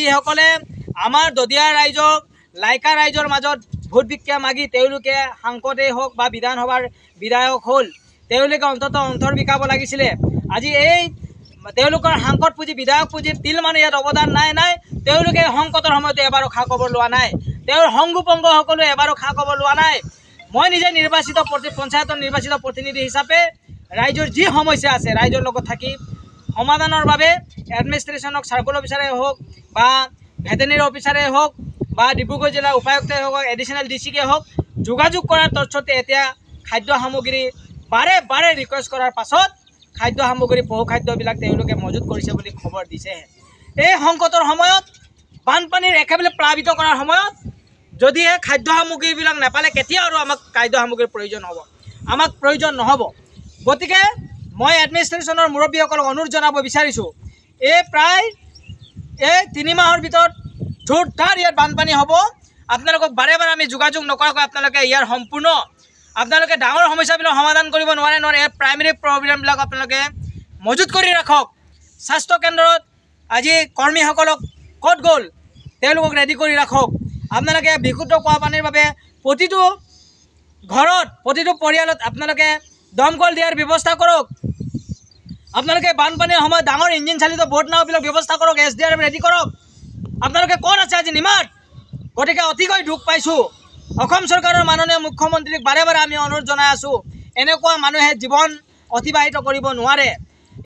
যিসকলে আমাৰ দদিয়া ৰাইজক লাইকা ৰাইজৰ মাজত ভোট ভিক্ষা মাগি তেওঁলোকে সাংসদেই হওক বা বিধানসভাৰ বিধায়ক হ'ল, তেওঁলোকে অন্ততঃ অন্তৰ বিকাব লাগিছিলে। আজি এই তেওঁলোকৰ সাংসদ পুঁজি বিধায়ক পুঁজিৰ তিল মানে ইয়াত অৱদান নাই। তেওঁলোকে সংকটৰ সময়তে এবাৰো খা খবৰ লোৱা নাই। তেওঁৰ সংগোপংগসকলে এবাৰো খা খবৰ লোৱা নাই। মই নিজে নিৰ্বাচিত পঞ্চায়তৰ নিৰ্বাচিত প্ৰতিনিধি হিচাপে ৰাইজৰ যি সমস্যা আছে ৰাইজৰ লগত থাকি সমাধানৰ বাবে এডমিনিষ্ট্ৰেশ্যনক চাৰ্কল অফিচাৰে হওক বা ভেটেনেৰী অফিচাৰে হওক বা ডিব্ৰুগড় জিলাৰ উপায়ুক্তই হওক এডিশ্যনেল ডিচিকে হওক যোগাযোগ কৰাৰ তৎসত্তে এতিয়া খাদ্য সামগ্ৰী বাৰে বাৰে ৰিকুৱেষ্ট কৰাৰ পাছত খাদ্য সামগ্ৰী পশু খাদ্যবিলাক তেওঁলোকে মজুত কৰিছে বুলি খবৰ দিছেহে। এই সংকটৰ সময়ত বানপানীৰ একেবাৰে প্লাবিত কৰাৰ সময়ত যদিহে খাদ্য সামগ্ৰীবিলাক নাপালে কেতিয়া আৰু আমাক খাদ্য সামগ্ৰীৰ প্ৰয়োজন হ'ব? আমাক প্ৰয়োজন নহ'ব। গতিকে মই এডমিনিষ্ট্ৰেশ্যনৰ মুৰব্বীসকলক অনুৰোধ জনাব বিচাৰিছোঁ, প্ৰায় 3 মাহৰ ভিতৰত জোৰদাৰ ইয়াত বানপানী হ'ব। আপোনালোকক বাৰে বাৰে আমি যোগাযোগ নকৰাকৈ আপোনালোকে ইয়াৰ সম্পূৰ্ণ আপোনালোকে ডাঙৰ সমস্যাবিলাক সমাধান কৰিব নোৱাৰে। এই প্ৰাইমেৰী প্ৰব্লেমবিলাক আপোনালোকে মজুত কৰি ৰাখক। স্বাস্থ্যকেন্দ্ৰত আজি কৰ্মীসকলক ক'ত গ'ল তেওঁলোকক ৰেডি কৰি ৰাখক। আপোনালোকে বিশুদ্ধ খোৱা পানীৰ বাবে প্ৰতিটো ঘৰত প্ৰতিটো পৰিয়ালত আপোনালোকে দমকল দিয়াৰ ব্যৱস্থা কৰক। আপোনালোকে বানপানীৰ সময়ত ডাঙৰ ইঞ্জিন চালিত বোট নাওবিলাক ব্যৱস্থা কৰক। SDRF ৰেডি কৰক। আপোনালোকে ক'ত আছে আজি নিমাত? গতিকে অতিকৈ দুখ পাইছোঁ। অসম চৰকাৰৰ মাননীয় মুখ্যমন্ত্ৰীক বাৰে বাৰে আমি অনুৰোধ জনাই আছোঁ, এনেকুৱা মানুহে জীৱন অতিবাহিত কৰিব নোৱাৰে।